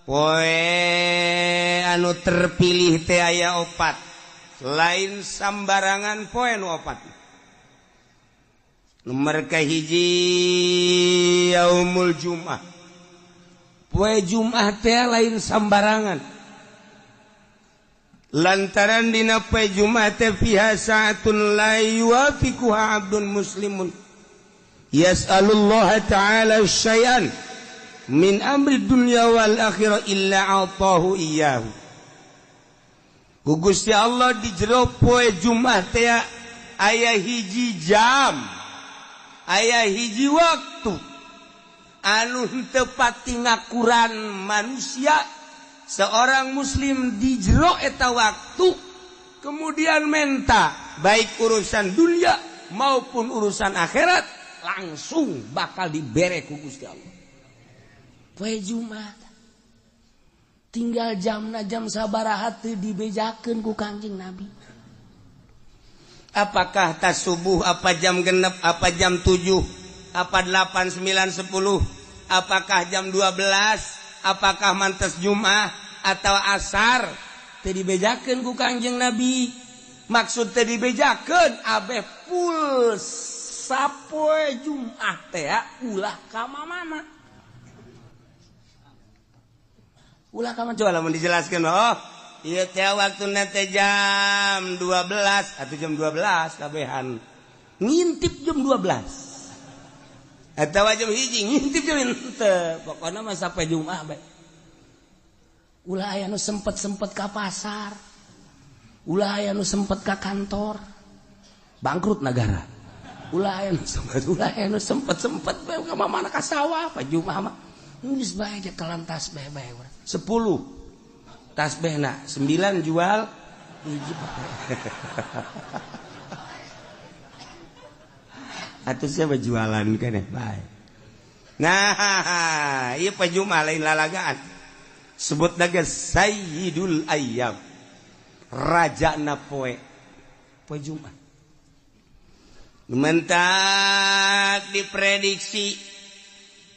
poe anu terpilih teh aya 4 lain sambarangan poe nu 4 nomor kahiji yaumul Jumat poe Jumat teh lain sambarangan lantaran dina poe Jumat teh fiha sa'atun la yuwafiquha 'abdun muslimun yas'alullaha ta'ala syai'an min amri dunya wal akhirah illa a'tahu iyyahu. Ku Gusti Allah di jero poe Jumat teh aya hiji jam, aya hiji waktu anu teu pati ngakuran manusia seorang muslim di jero eta waktu kemudian menta baik urusan dunia maupun urusan akhirat langsung bakal dibere ku Gusti Allah. Poe Jumat tinggal jamna jam sabaraha teu dibejakeun ku Kangjeng Nabi. Apakah tas subuh, apa jam genep, apa jam 7, apa 8, 9, 10, apakah jam 12, apakah mantes Jumat atau asar teu dibejakeun ku Kangjeng Nabi. Maksud teu dibejakeun abeh full sapoe Jumat teh ulah ka mana? Ulah ka mana coba lamun dijelaskeun oh ieu teh waktuna teh jam 12 atau jam 12 kabehan ngintip jam 12 atawa jam hiji ngintip jam teu pokona mah sapoe Jumat bae. Ulah aya nu sempet-sempet ka pasar, ulah aya nu sempet ka kantor, bangkrut negara. Ulah aya nu sempet bae ka mana ka sawah pa Jumat mah geus bae aja kelan tasbih bae 10 tasbihna 9 jual hiji atuh siapa jualan keneh bae. Nah ieu pa Jumat lain lalagaan sebut naga Sayyidul Ayyam rajana poe Jumat. Mentak diprediksi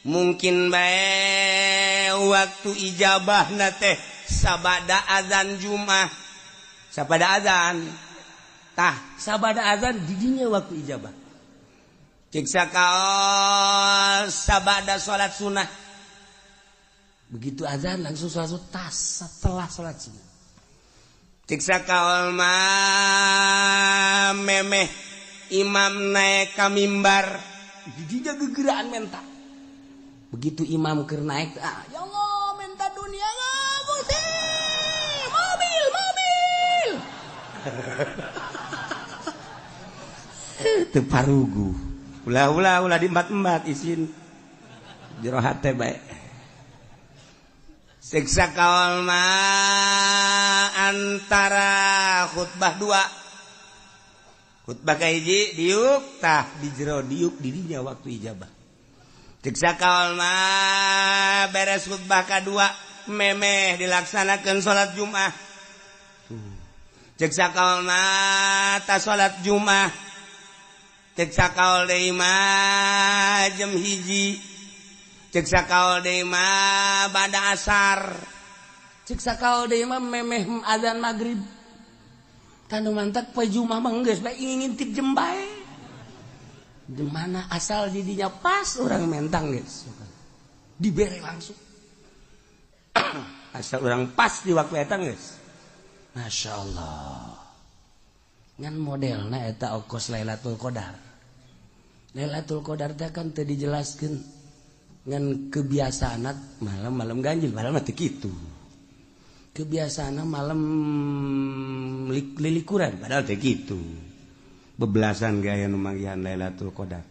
mungkin bae waktu ijabahna teh sabada azan Jumat. Sabada azan tah sabada azan di dinya waktu ijabah. Cek sakaol sabada salat sunah. Begitu azan langsung salat tas setelah salat sunah. Cek sakaol mah memeh imam naik ka mimbar didinya gegeraan menta. Begitu imam keur naik ya Allah menta dunia Gusti mobil teu parugu ulah di empat isin jero hate bae. Siksa kaul mah antara khutbah 2 khutbah kahiji diuk tah di jero diuk di dinya waktu ijabah. Siksa kaul mah beres khutbah kadua memeh dilaksanakeun salat Jumat. Siksa kaul mah ta salat Jumat. Siksa kaul deui mah jam hiji. Siksa kaul deui mah bada asar. Siksa kaul deui mah memeh azan magrib. Tanu mantak poe Jumat mah geus bae ngintip jam bae. Di mana asal didinya pas orang mentang guys. Dibere langsung. Asal orang pas di waktu eta guys. Masya Allah. Ngan modelna eta okos Lailatul Qadar. Lailatul Qadar teh kan teu dijelaskeun ngan kebiasaana malam-malam ganjil padahal mah teu kitu. Kebiasaana malam lilikuran padahal teu kitu. Bebelasan gaya nu manggihan Lailatul Qadar.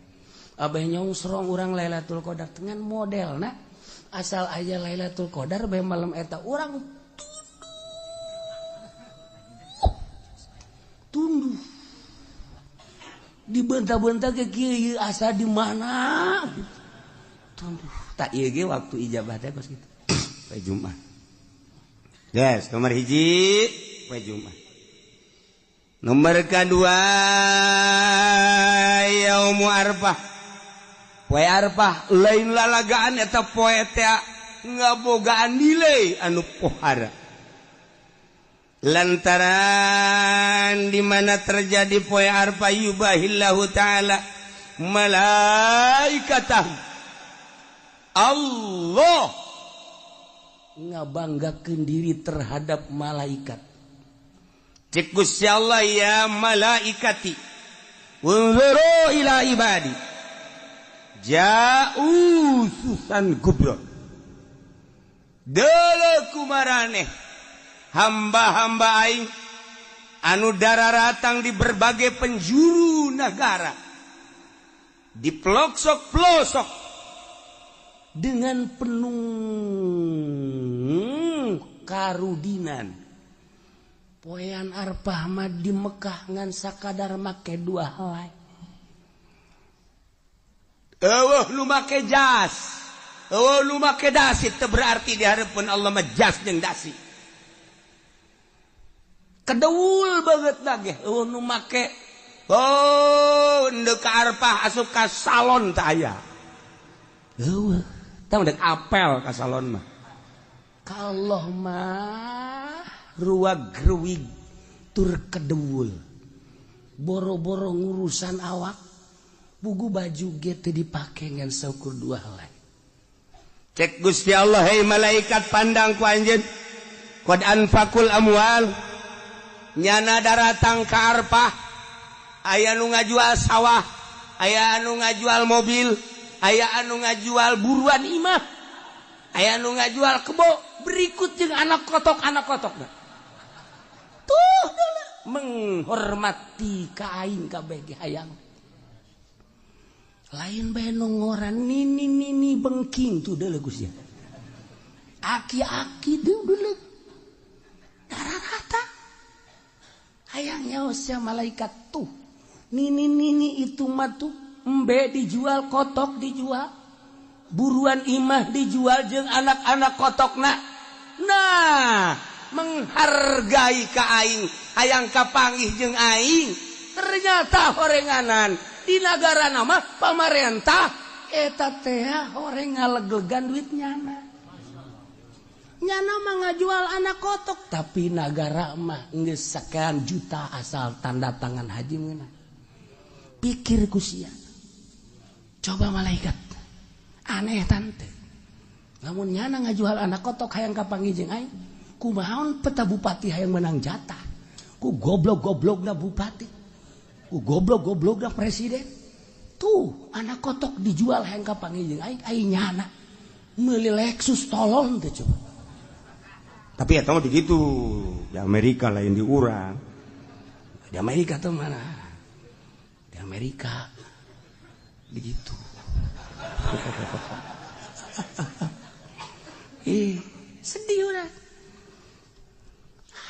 Abah nyongsrong urang Lailatul Qadar dengan modelna asal aya Lailatul Qadar bae malam eta urang tunduh dibentah-bentah ke kieu asa di mana tunduh tak ieu ge waktu ijabah teh kos kitu poe Jumat. Yes, nomor hiji poe Jumat. Nomor kedua Yaumu Arfah. Poe Arfah lain lalagaan eta poe teh ngabogaan nilai anu pohara. Lantaran di mana terjadi poe Arfa yubahillahu ta'ala malaikatah Allah ngabanggakeun diri terhadap malaikat. Cek Gusti Allah ya malaikati unzuru ila ibadi ja'u susan kubra deuleu kumaraneh hamba-hamba aing anu dararatang di berbagai penjuru negara, di pelosok-pelosok dengan penuh karudinan. Poean Arfah mah di Mekah ngan sakadar make dua helai. Eueuh nu make jas, eueuh nu make dasi teu berarti di hareupeun Allah mah jas jeung dasi. Kedeul banget lagi nu make ndek ka Arfah asup ka salon teh aya. Heueuh, tah ndek apel ka salon mah. Ka Allah mah ruwag-ruwig tur kedeul. Boro-boro ngurusan awak, bugu baju ge teu dipake ngan saukur dua helai. Cek Gusti Allah, hei malaikat pandang ku anjeun. Qad anfaqul amwal nyana daratang ka Arfah aya nu ngajual sawah, aya anu ngajual mobil, aya anu ngajual buruan imah, aya anu ngajual kebo berikut jeung anak kotok-anak kotokna. Tuh menghormati ka aing kabeh ge hayang. Lain bae nu ngoran nini bengking tuh deuleu Gusti. Aki-aki deuleu dararata hayangnya usia malaikat tuh nini itu mah tuh embe dijual, kotok dijual, buruan imah dijual jeung anak-anak kotokna. Nah menghargai ka aing hayang kapanggih jeung aing ternyata horenganan di negara nama pamarentah eta teh horeng ngaleglegan duit nyana mah ngajual anak kotok tapi negara mah geus sakean juta asal tanda tangan haji meunang. Pikir ku sia. Coba malaikat. Aneh tante. Lamun nyana ngajual anak kotok hayang kapanggih jeung aing, kumahaon peta bupati hayang menang jatah. Ku goblok-goblokna bupati. Ku goblok-goblokna presiden. Tuh anak kotok dijual hayang kapanggih jeung aing nyana meuli Lexus tolong teh coba. Tapi ya tahu begitu di Amerika lain di urang. Di Amerika tuh mana? Di Amerika begitu. Sedih udah.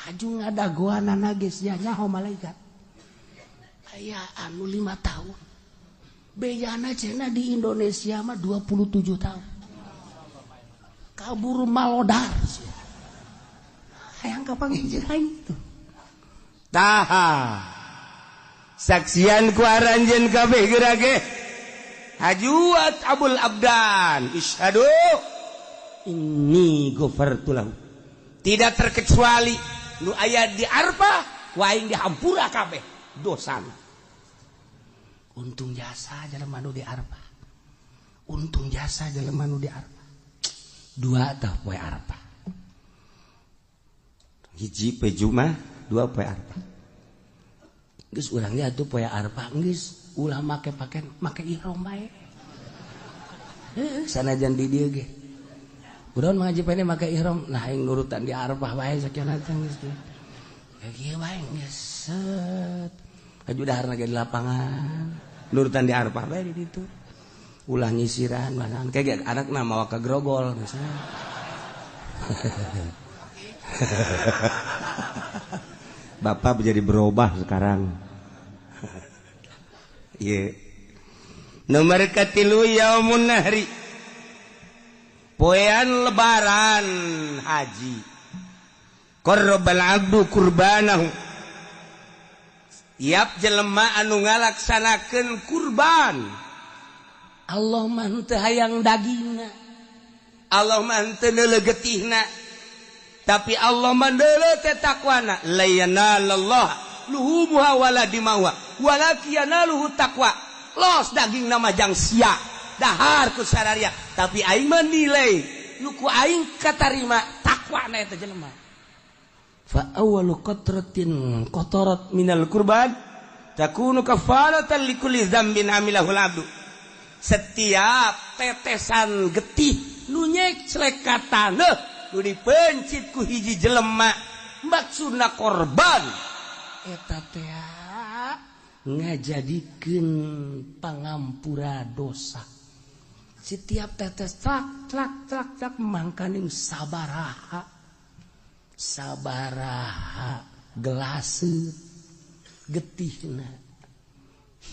Haju ngadagoan nagis nya nyaho malaikat. Aya anu 5 tahun. Beyana cenah di Indonesia mah 27 tahun. Kabur malodar sih. Hayang kapanggih jeung aing tuh. Taha. Saksian ku aranjeun kabeh geura ge. Hajuat Abul Abdan. Isyhadu inni ghafartu lahu. Tidak terkecuali nu aya di Arfah waing dihampura kabeh dosana. Untung jasa jelema nu di Arfah. Untung jasa jelema nu di Arfah. 2 tah poe Arfah. Hiji poe Jumat, 2 poe Arfah. Geus urang ge atuh poe Arfah geus ulah make ihram bae. Sanajan di dieu ge. Kunaon mah haji pene make ihram, nah aing nurutan di Arfah bae sakieu teh geus. Ya kieu bae geus set. Aju daharna ge di lapangan. Nurutan di Arfah bae di ditu. Ulah nyisiran mana kayak anakna mawa ka grogol misalnya. Bapak menjadi berubah sekarang. Iya. Nomor katilu yaumun nahri. Poean lebaran haji. Qarrabal abdu kurbanahu. Tiap jelema anu ngalaksanakeun kurban. Allah mah teu hayang dagingna. Allah manten getihna tapi Allah mandele teh takwana la yanallallah luhumuha wala dimauha walakin yanaluhu taqwa los daging nama jang sia dahar ku sararia tapi aing menilai nuku aing katarima takwana eta jelema fa awwalu qatratin qatarat minal qurban takunu kafaratan likulli dzambin amilahul abdu setiap tetesan getih nu nyek celekatana nu dipencit ku hiji jelema maksudna korban eta teh ngajadikeun pangampura dosa setiap tetes trak mangkaning sabaraha gelaseut getihna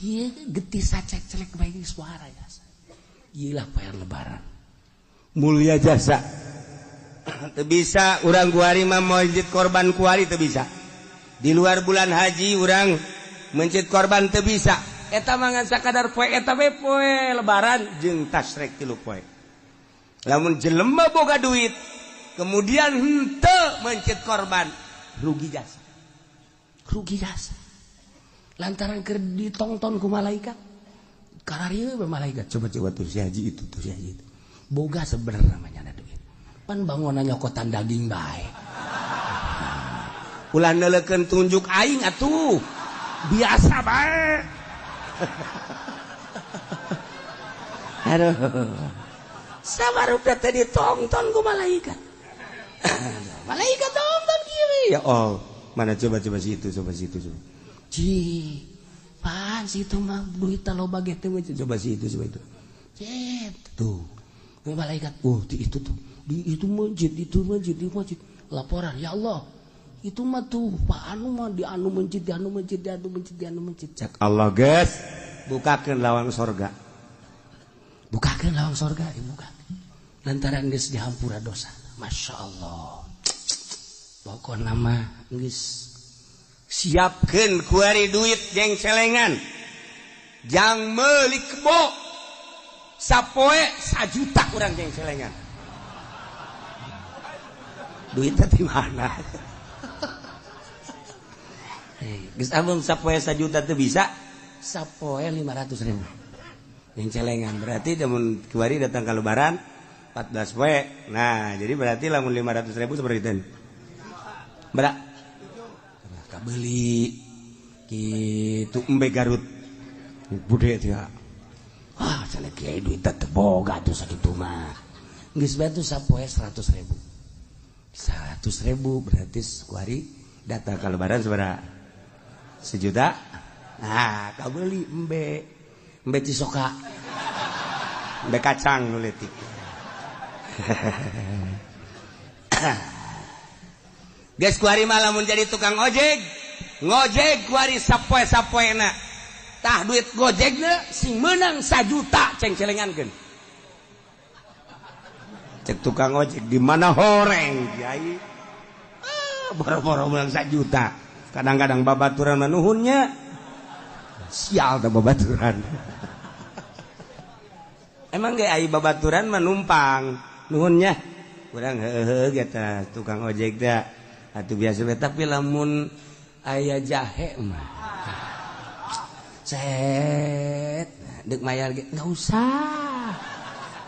ieu getih sacek-celek bae suara ya ieu lah poe lebaran mulia jasa teu bisa urang kuari mah masjid korban kuari teu bisa di luar bulan haji urang mencit korban teu bisa eta mangan sakadar poe eta we poe lebaran jeung tasrek 3 poe lamun jelema boga duit kemudian henteu mencit korban rugi jasa lantaran keur ditongton ku malaikat kararieu be malaikat coba tuh si haji itu boga sebenarnya namanya ada duit pan bangunan nyokotan daging bae ulah neulekeun tunjuk aing atuh biasa bae aduh sabarudak teh ditonton ku malaikat malaikat tonton kieu ya oh mana coba situ ci pan situ mah duit loba ge teh coba situ cet tuh malaikat itu tuh di masjid laporan ya Allah itu mah tuh Pak anu mah di anu masjid cak Allah guys bukakeun lawang sorga dibuka lantaran geus dihampura dosa Masya Allah pokokna mah geus siapkeun kuari duit jeung celengan jang meuli kebo sapoe 1 juta urang jeung celengan duitnya di mana geus abang sapoe 1 juta teu bisa sapoe 500.000 jeung celengan berarti mun kuari datang ka lebaran 14 poe nah jadi berarti lamun 500.000 sabarita berak kabeli kitu embe Garut bude teh cenah kieu duit teh boga tuh sakitu mah geus bae tuh sapoe 100.000 berarti kuari datang ka lebaran sabaraha 1 juta nah kabeli embe cisoka embe kacang nu leutik geus kuari mah lamun jadi tukang ngojek kuari sapoe-sapoena tah duit gojekna sing meunang 1 juta ceng celengankeun cek tukang ojek di mana horeng kiai boro-boro meunang 1 juta kadang-kadang babaturan mah nuhunnya sial teh babaturan emang ge ai babaturan mah numpang nuhunnya urang heuheuh eta tukang ojek teh atuh biasa we tapi lamun aya jahe mah cet deuk mayar ge enggak usah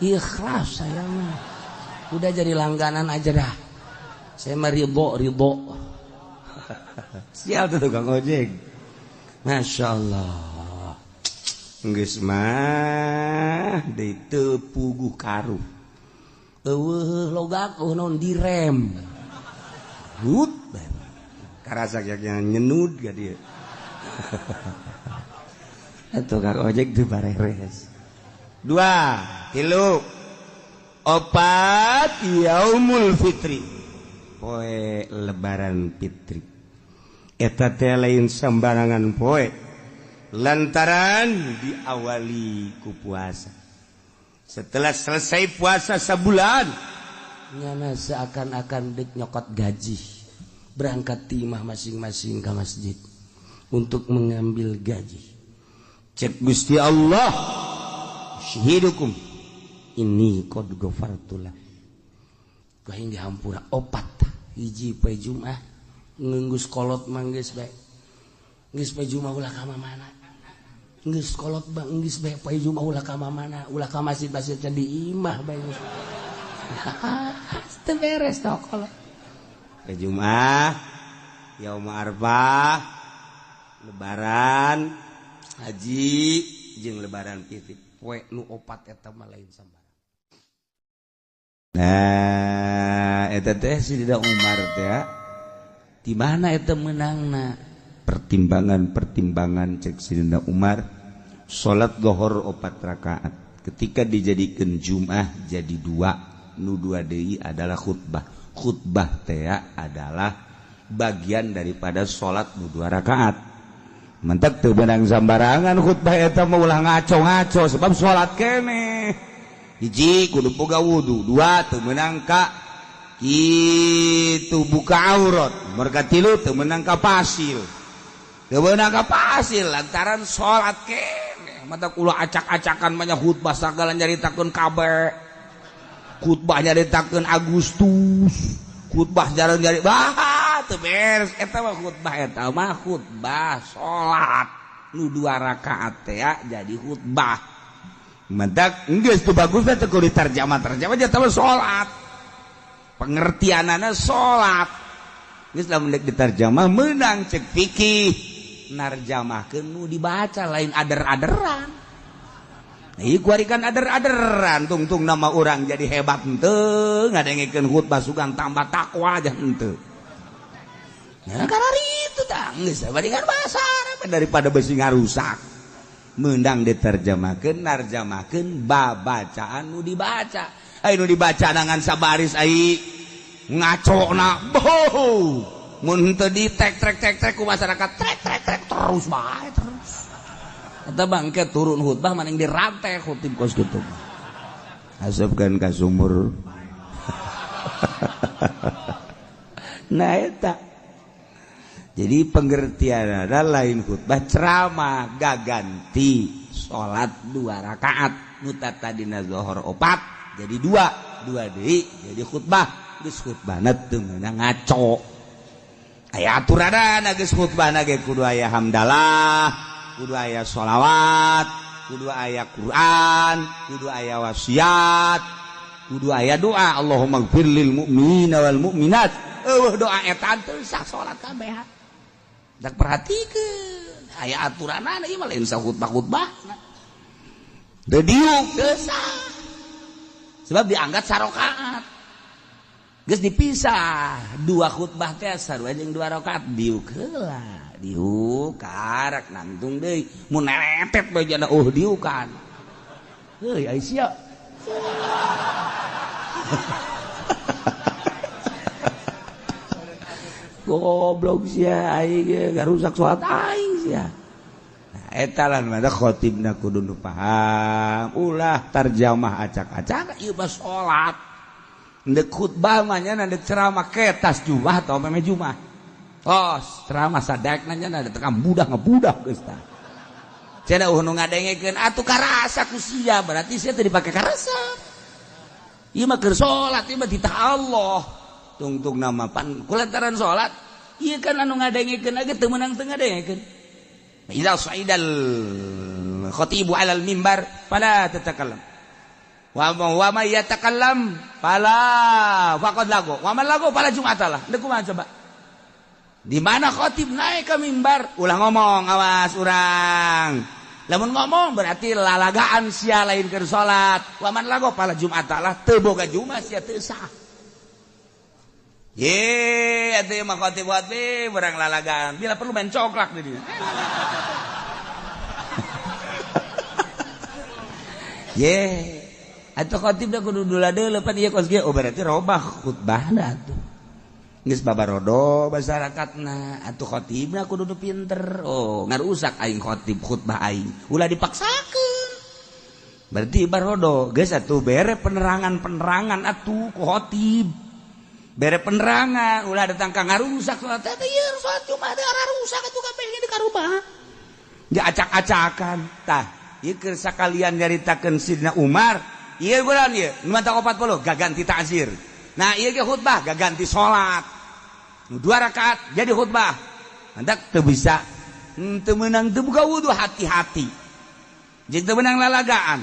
ikhlas saya mah udah jadi langganan aja dah saya mah ridho sial tuh tukang ojek Masya Allah geus mah deui teu puguh karu eueuh logak naon direm hut karasa yang nyenud ka dieu tukang ojek teu bareres 2 3 4 yaumul fitri poe lebaran fitri eta teh lain sambarangan poe lantaran diawali ku puasa setelah selesai puasa sebulan nyana seakan-akan dek nyokot gaji berangkat timah masing-masing ke masjid untuk mengambil gaji cek Gusti Allah syahidukum ini qad ghafartulah Gahing dihampura opat hiji poe Jumat ngeunggus kolot mah geus bae. Geus poe Jumat ulah ka mana? Geus kolot bang geus bae poe Jumat ulah ka mana? Ulah ka masjid-masjid di imah bae. Teu beres teh kolot. Poe Jumat, Yaum Arfah, Lebaran, haji jeung lebaran titip. Poe nu opat eta mah lain sambarang. Nah, eta teh Sidina Umar teh di mana eta menangna? Pertimbangan cek Sidina Umar salat zuhur 4 rakaat. Ketika dijadikeun Jumat jadi 2, nu 2 deui adalah khutbah. Khutbah teh adalah bagian daripada salat nu 2 rakaat. Mantap teu beunang sambarangan khutbah eta mah ulah ngaco-ngaco sebab salat keneh. Hiji kudu boga wudu, 2 teu meunang ka kitu buka aurat, merga 3 teu meunang ka pasil. Teu meunang ka pasil lantaran salat keneh. Mata kula acak-acakan banyak khutbah sagala nyaritakeun kabeh. Khutbah nyaritakeun Agustus, khutbah jarang nyari teu beres eta mah khutbah salat nu 2 rakaat teh jadi khutbah. Mantak geus teu bagus teh kudu ditarjamah nya teh salat. Pengertianana salat. Geus lamun deuk ditarjamah meunang cek fikih narjamahkeun nu dibaca lain ader-aderan. Nah, ieu kuarikan ader-aderan tungtung nama urang jadi hebat henteu ngadengikeun khutbah sugan tambah takwa aja henteu. Nah, karena itu tah geus bandingan bahasa Arab daripada besi ngarusak. Meundang diterjemahkeun narjamahkeun babacaan nu dibaca. Ai nu dibaca nangan sabaris ai ngacona boh. Mun teu ditek-trek ku masyarakat trek terus bae terus. Eta bangke turun khutbah maning dirantai khutib kos kitu. Asupkeun ka sumur. Nah eta jadi pengertian ada lain khutbah ceramah gaganti salat 2 rakaat nu tadina zuhur 4 jadi 2 deui jadi khutbah geus khutbahna teu meunang ngaco aya aturanna geus khutbahna ge kudu aya hamdalah kudu aya sholawat kudu aya Quran kudu aya wasiat kudu aya doa Allahumma ighfir lil mu'minina wal mu'minat doa eta teu sah salat kabeh. Dak perhatikeun aya aturanana ieu mah lain sakhutbah-khutbahna. Teu diuk sah. Sebab diangkat sarakaat. Geus dipisah 2 khutbah teh sarua jeung 2 rakaat diuk heula. Diuk karak nangtung deui. Mun neretet bae jana diukan. Heuy ai sia. Goblok sia aing garusak salat aing sia. Nah eta lan mah khatibna kudu nu paham, ulah tarjamah acak-acak ieu mah salat. Deuk khutbah mah nya deuk ceramah ketas Jumat atau meme Jumat. Oh, ceramah sadekna nya da tekan budak ngebudak geus tah. Cenah nu ngadengekeun atuh karasa ku sia berarti sia teu dipake karasa. Ieu mah keur salat ieu mah ditah Allah. Tungtung nama pan kulantaran salat ieu kan anu ngadengikeunage teu meunang teu ngadengikeun. Idza sa'idal khatibu 'alal mimbar fala tatakallam. Wa ma yatakallam fala faqad lagu. Wa man lagu fala jum'atalah. Deuk kumaha coba? Di mana khatib naik ke mimbar ulah ngomong awas urang. Lamun ngomong berarti lalagaan sia lain keur salat. Wa man lagu fala jum'atalah teu boga Jumat sia teu sah. Ye, atuh mah khatib berang lalagaan. Bila perlu main coklat di dieu. Ye, atuh khatib da kudu duladeuleuh pan ieu kos ge berarti robah khutbahna atuh. Geus babarodo masyarakatna, atuh khatibna kudu pinter. Oh, ngarusak aing khatib khutbah aing. Ulah dipaksakeun. Berarti barodo, geus atuh bere penerangan atuh ku khatib. Bere penerangan ulah datang ka ngarusak salat teh ieu salat Jumat teh rusak atuh kabeh di karubah. Dia acak-acakan. Tah, ieu keur sakalian nyaritakeun Sidina Umar, ieu bulan ieu nu mata 40 gaganti ta'zir. Nah ieu ge khutbah gaganti salat. 2 rakaat jadi khutbah. Hendak teu bisa teu meunang teu boga wudu hati-hati. Jeung teu meunang lalagaan.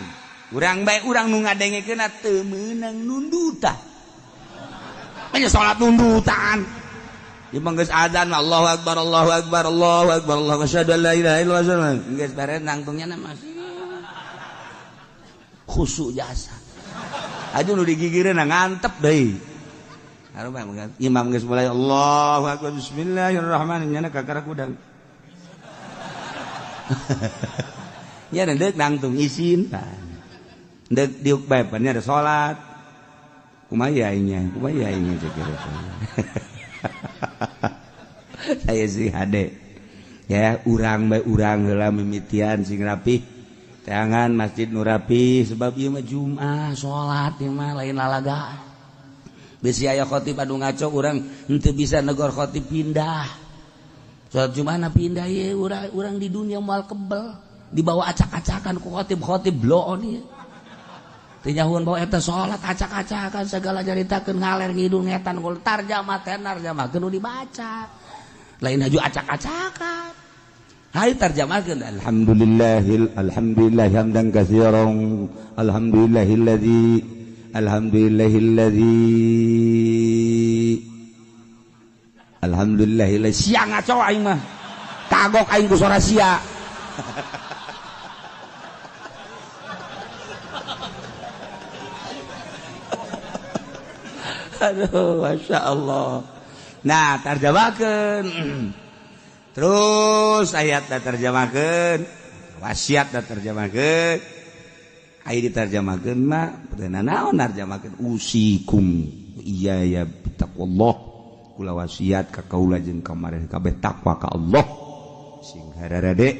Urang bae urang nu ngadengekeunna teu meunang nundutan. Nya salat nundutan. Imam geus adzan Allahu akbar Allahu akbar Allahu akbar Allahu asyhadu an la ilaha illallah geus bare nangtungnya Mas khusyuk jasa aju nu digigireun ngantep deui harupa imam geus mulai Allahu akbar bismillahirrahmanirrahim nya kakara kudang nya deuk nangtung isin deuk diuk bae nya ada salat kumaha nya cek kira saya sih hade ya urang bae urang heula mimitian sing rapih teangan masjid nu rapih sebab ieu mah Jumat salat ieu mah lain lalagaan bisi aya khatib anu ngaco urang henteu bisa negor khatib pindah salat Jumat pindah ieu urang di dunia moal kebel dibawa acak-acakan ku khatib bloon ieu teu nyahuan bawa eta salat acak-acakan segala nyaritakeun ngaler ngidul ngetan kul tarjamah keun dibaca lain haju acak-acakan hai tarjamahkeun alhamdulillah hamdan katsiran alhamdulillahilladzi sia ngaco aing mah kagok aing ku sora sia aduh masya Allah. Nah terjemahkan terus ayat terjemahkan wasiat terjemahkan ayat diterjemahkan mah pernah naon terjemahkan usikum iya ya bitaqwallah kula wasiat ka kaula jeung kamareh kabeh takwa ka Allah sing hararade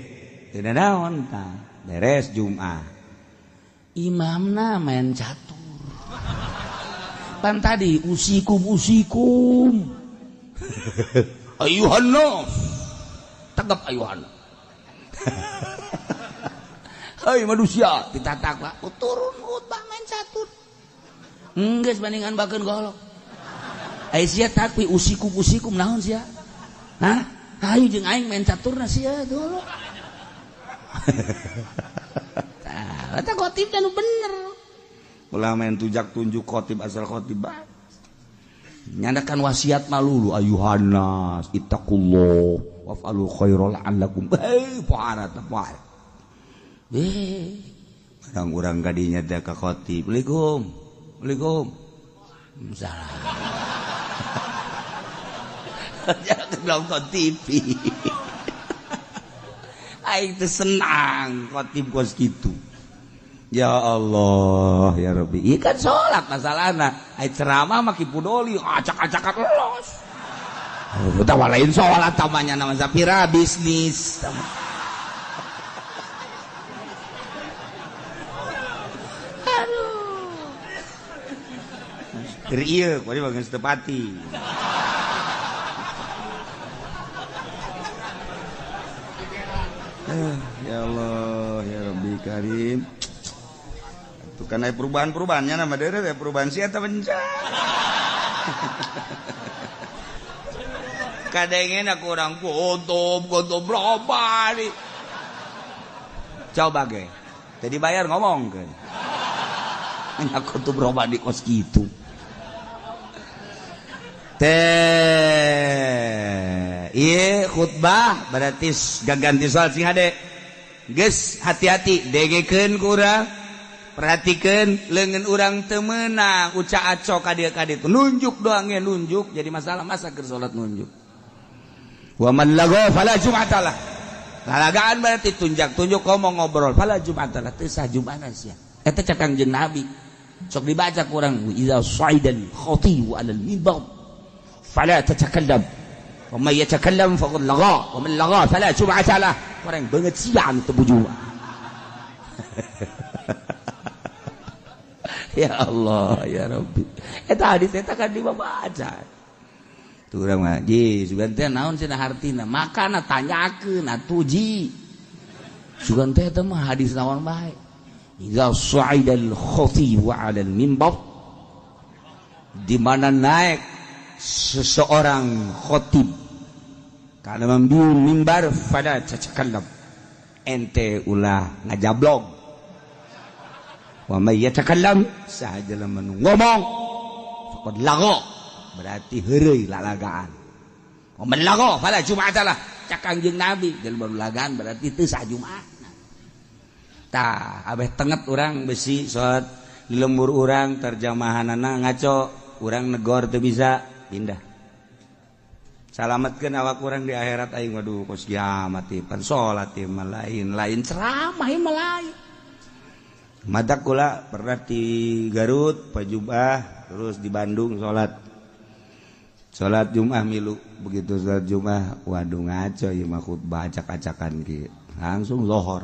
teu naon tah beres Jumat imamna main catur pan tadi usikum ayuhan nas tegap ayuhan hai manusia ditatak Pak turun khutbah main catur geus bandingan bakeun golok ai sia takwi usikum naon sia hah hayu jeung aing main caturna sia golok tah eta khotib nu bener ulah main tunjuk khotib asal khotib nyandakan wasiat malulu ayuhannas ittaqullah waf'alu khairal la'allakum paharat urang kadinya teh ka khotib Assalamualaikum salam jangan nonton TV aing teh senang khotib kos kitu. Ya Allah ya Rabbi ikan sholat masalahna ai ceramah maki pudoli acak-acakan los udah walain sholat tamanya nama sapira bisnis aduh ieu kudu bageun setepati ya Allah ya Rabbi Karim kan ada perubahan-perubahannya nama daerah ya perubahan sih atau bencana kadangin aku orang kutub berapa nih coba ge jadi bayar ngomong kan aku tuh berapa di kos gitu iya khutbah berarti gaganti soal sing hade geus hati-hati degekeun kurang perhatikan lengan orang temenang uca aco kadia itu nunjuk doangnya nunjuk jadi masalah masa keur salat nunjuk wa man lago fala jum'atalah lalagaan berarti tunjuk ngomong ngobrol fala jum'atalah teu sah jum'ana sia eta cak Kangjeng Nabi sok dibaca kurang iza saidal khatibu alal minbar fala tatakallam wa may yatakallam faqad laga wa man laga fala jum'atalah kurang beungeut siang teu bujuma ya Allah ya Rabbi eta hadis eta kan dibaca tuh urang mah ji sugan teh naon cenah hartina makana tanyakeun atuh ji sugan teh eta mah hadis naon bae idza sa'idal khatib 'ala al-minbar di mana naik seseorang khotib karena membiun mimbar pada cacakallab ente ulah ngajablog wa may yatakallam sahaja lamun ngomong faqad lago berarti heureuy lalagaan wa man lago fala jum'atalah cak Kangjeng Nabi jeung baru lagaan berarti teu sah Jumat tah abeh tenget urang besi salat di lembur urang terjemahanana ngaco urang negor teu bisa pindah salametkeun awak urang di akhirat aing waduh kos kiamat ieu pan salat ieu mah lain ceramah ieu mah lain madak kula pernah di Garut pajubah terus di Bandung salat Jumat milu begitu salat Jumat waduh ngaco ieu mah khutbah acak-acakan kieu langsung zuhur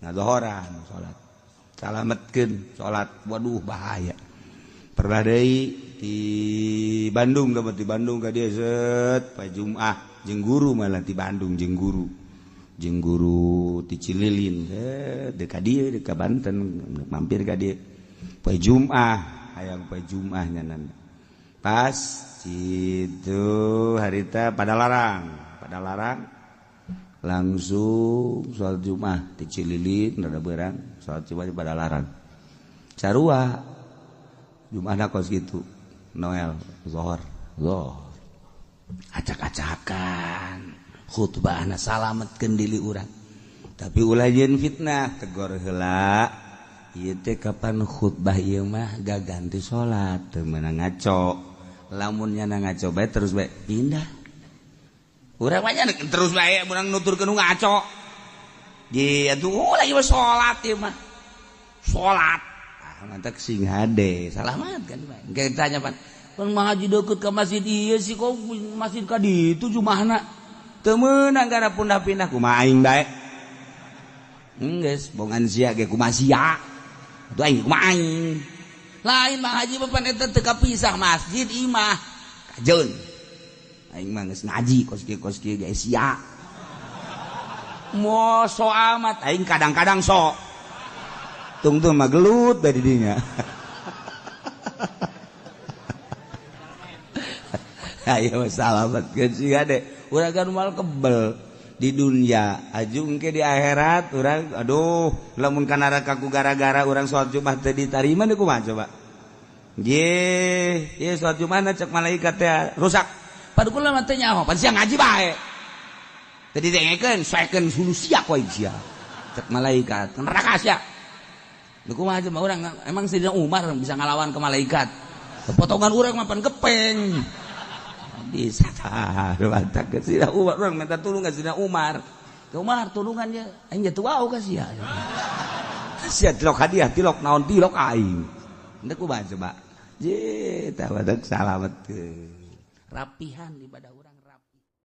ngazohoran salat salametkeun salat waduh bahaya pernah deui di Bandung dapat di Bandung ka dieu set pa Jumat jeung guru malah di Bandung jeung guru ti Cililin dekat dieu dekat Banten mampir ka dieu pa Jumat hayang pa Jumat nyanan pas itu harita pada larang langsung sholat Jumat di Cililin rada beurang sholat Jumat pada larang sarua Jumatna kos gitu Noel zuhur acak-acakan khutbahna salametkeun dili urang tapi ulah yen fitnah tegor heula ieu teh kapan khutbah ieu mah gaganti salat teu meunang ngaco lamun nya ngaco bae terus bae pindah urang mah nya terus bae urang nuturkeun ngaco di atuh lagi salat ieu mah salat mantak sing hade salamat kan engke tanya pan ngaji deukeut ka masjid ieu sih kok masjid ka ditu jumahna teu meunang gara pindah-pindah kumaha aing bae geus bongan sia ge kumaha sia atuh aing kumaha aing lain mah haji papan eta teu kapisah masjid imah kajeun aing mah geus ngaji kos kieu ge sia moal so amat aing kadang-kadang sok tungtung mah gelut dari dinya ayo salametkeun sing ade urang kan moal kebel di dunia aju engke di akhirat urang aduh lamun ka neraka ku gara-gara urang salat Jumat teu ditarima deui kumaha coba ieu salat Jumatna cek malaikat teh rusak padahal mah teh nyaho pan sia ngaji bae teu didengekeun saekeun hulu sia koe sia cek malaikat neraka sia Duh kumaha aja mah urang emang Sayyidina Umar bisa ngalawan ke malaikat. Potongan urang mah pan gepeng. Bisa tah mantak ke Sayyidina Umar urang minta tulung ka Sayyidina Umar. Ke Umar tulungan dia aing jatuh wau ka sia. Sia tilok hadiah tilok naon tilok aing. Henteu kumaha coba. Je tah badak salamet ke. Rapihan ibadah urang.